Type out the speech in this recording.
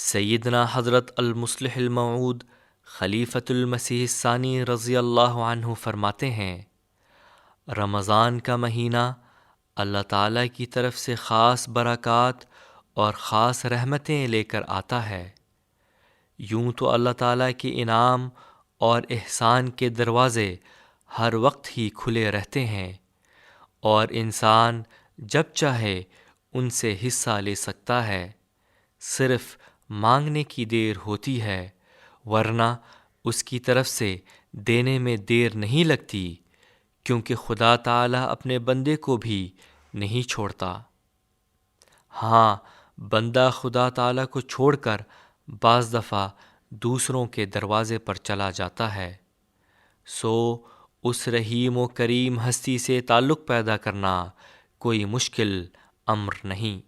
سیدنا حضرت المصلح الموعود خلیفۃ المسیح الثانی رضی اللہ عنہ فرماتے ہیں، رمضان کا مہینہ اللہ تعالیٰ کی طرف سے خاص برکات اور خاص رحمتیں لے کر آتا ہے۔ یوں تو اللہ تعالیٰ کے انعام اور احسان کے دروازے ہر وقت ہی کھلے رہتے ہیں اور انسان جب چاہے ان سے حصہ لے سکتا ہے، صرف مانگنے کی دیر ہوتی ہے، ورنہ اس کی طرف سے دینے میں دیر نہیں لگتی، کیونکہ خدا تعالیٰ اپنے بندے کو بھی نہیں چھوڑتا۔ ہاں، بندہ خدا تعالیٰ کو چھوڑ کر بعض دفعہ دوسروں کے دروازے پر چلا جاتا ہے، سو اس رحیم و کریم ہستی سے تعلق پیدا کرنا کوئی مشکل امر نہیں۔